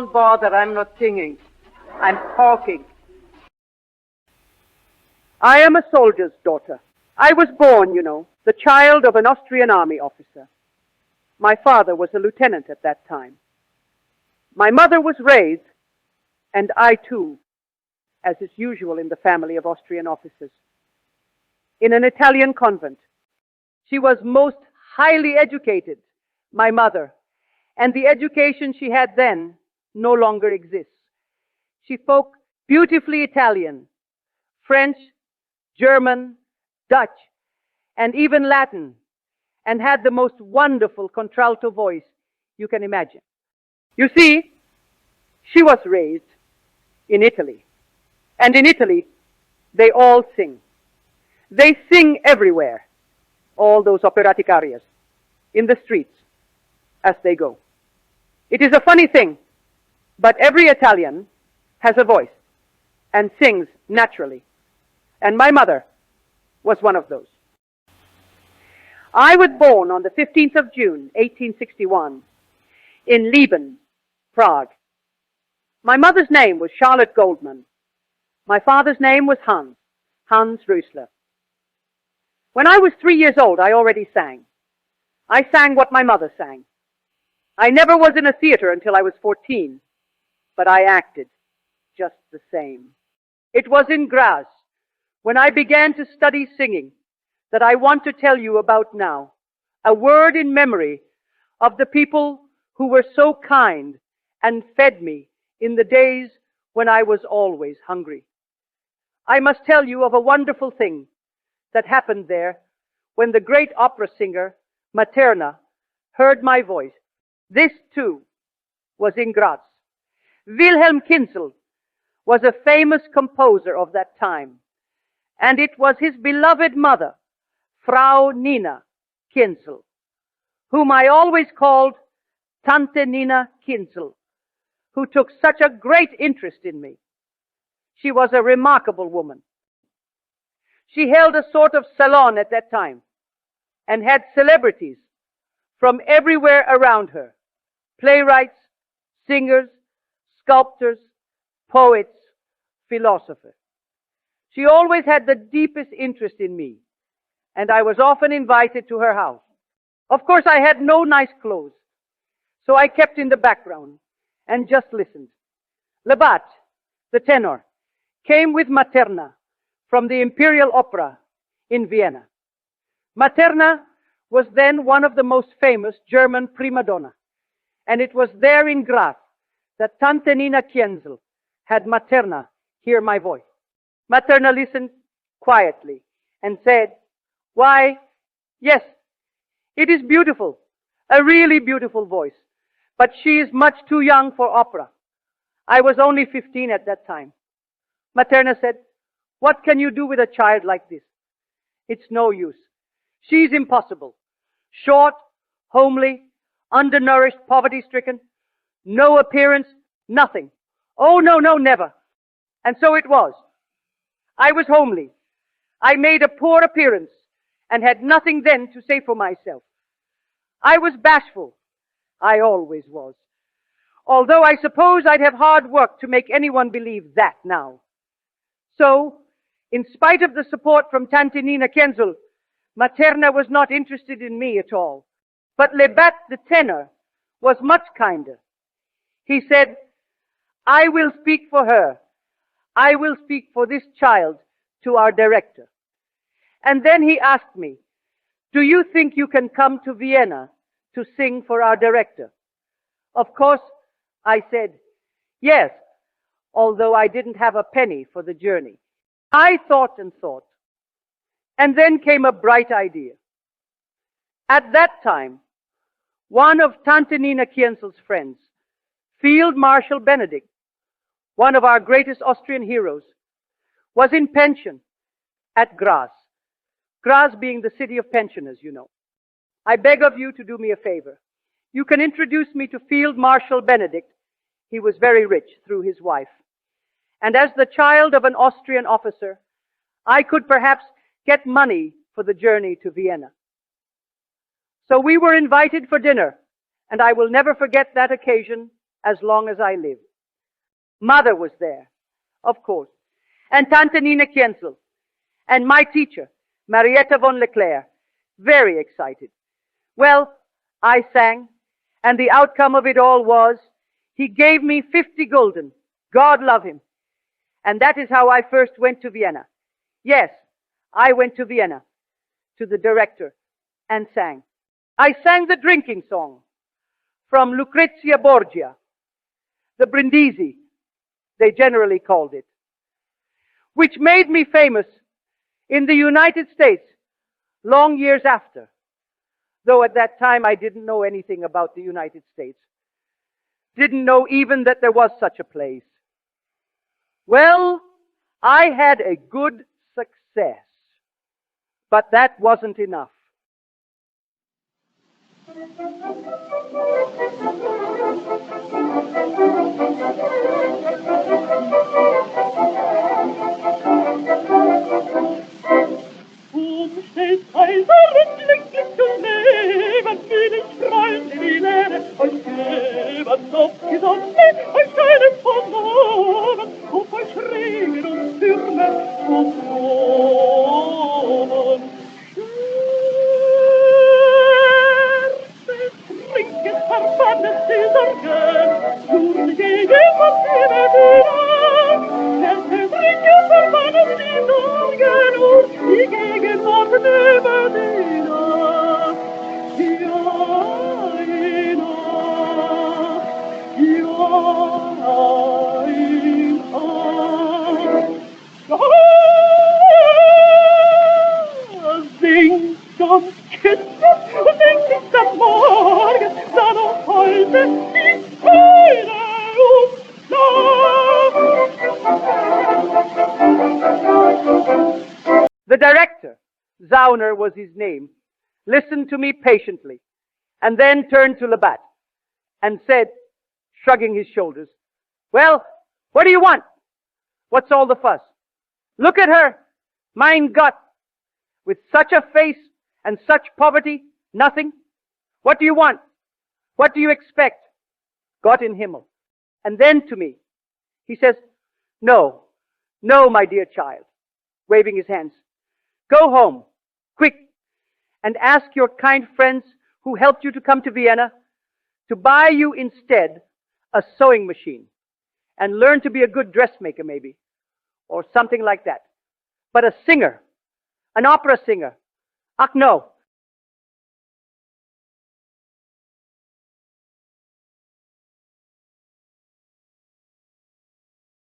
Don't bother, I'm not singing. I'm talking. I am a soldier's daughter. I was born, the child of an Austrian army officer. My father was a lieutenant at that time. My mother was raised, and I too, as is usual in the family of Austrian officers, in an Italian convent. She was most highly educated, my mother, and the education she had then no longer exists. She spoke beautifully Italian, French, German, Dutch, and even Latin, and had the most wonderful contralto voice you can imagine. You see, she was raised in Italy, and in Italy, they all sing. They sing everywhere, all those operatic arias, in the streets, as they go. It is a funny thing, but every Italian has a voice and sings naturally. And my mother was one of those. I was born on the 15th of June, 1861, in Lieben, Prague. My mother's name was Charlotte Goldman. My father's name was Hans Rösler. When I was 3 years old, I already sang. I sang what my mother sang. I never was in a theater until I was 14, but I acted just the same. It was in Graz, when I began to study singing, that I want to tell you about now, a word in memory of the people who were so kind and fed me in the days when I was always hungry. I must tell you of a wonderful thing that happened there when the great opera singer, Materna, heard my voice. This, too, was in Graz. Wilhelm Kinzel was a famous composer of that time, and it was his beloved mother, Frau Nina Kinzel, whom I always called Tante Nina Kinzel, who took such a great interest in me. She was a remarkable woman. She held a sort of salon at that time and had celebrities from everywhere around her, playwrights, singers, sculptors, poets, philosophers. She always had the deepest interest in me, and I was often invited to her house. Of course, I had no nice clothes, so I kept in the background and just listened. Labat, the tenor, came with Materna from the Imperial Opera in Vienna. Materna was then one of the most famous German prima donna, and it was there in Graz that Tante Nina Kinzel had Materna hear my voice. Materna listened quietly and said, "Why, yes, it is beautiful, a really beautiful voice, but she is much too young for opera." I was only 15 at that time. Materna said, "What can you do with a child like this? It's no use. She's impossible. Short, homely, undernourished, poverty-stricken, no appearance, nothing. Oh, no, never." And so it was. I was homely. I made a poor appearance and had nothing then to say for myself. I was bashful. I always was. Although I suppose I'd have hard work to make anyone believe that now. So, in spite of the support from Tante Nina Kinzel, Materna was not interested in me at all. But Labat, the tenor, was much kinder. He said, "I will speak for her. I will speak for this child to our director." And then he asked me, "Do you think you can come to Vienna to sing for our director?" Of course, I said, yes, although I didn't have a penny for the journey. I thought and thought, and then came a bright idea. At that time, one of Tante Nina Kinzel's friends, Field Marshal Benedict, one of our greatest Austrian heroes, was in pension at Graz. Graz being the city of pensioners, you know. I beg of you to do me a favor. You can introduce me to Field Marshal Benedict. He was very rich through his wife. And as the child of an Austrian officer, I could perhaps get money for the journey to Vienna. So we were invited for dinner, and I will never forget that occasion as long as I live. Mother was there, of course, and Tante Nina Kienzel, and my teacher, Marietta von Leclerc, very excited. Well, I sang, and the outcome of it all was, he gave me 50 gulden. God love him. And that is how I first went to Vienna. Yes, I went to Vienna, to the director, and sang. I sang the drinking song from Lucrezia Borgia, the Brindisi, they generally called it, which made me famous in the United States long years after, though at that time I didn't know anything about the United States. Didn't know even that there was such a place. Well, I had a good success, but that wasn't enough. Steht eiserlich glücklich zu leben, will ich freundlich lernen, euch geben, aufgesonnen, euch einem verloren, auf euch Regen und Stürme verflohen. Schärfe, trinket, verbannet die Sorgen, nur die Gegenwart über wieder. Schärfe, trinket, verbannet die Sorgen, nur die Gegenwart über wieder. Singt und küsst und denkt nicht am Morgen, dann auch heute die Freude und Schlaf. The director, Zauner was his name, listened to me patiently, and then turned to Labatt and said, shrugging his shoulders, well, what do you want? What's all the fuss? Look at her, mein Gott, with such a face and such poverty, nothing. What do you want? What do you expect? Gott in Himmel. And then to me, he says, no, no, my dear child, waving his hands. Go home, quick, and ask your kind friends who helped you to come to Vienna to buy you instead a sewing machine and learn to be a good dressmaker maybe, or something like that. But a singer, an opera singer, ach no,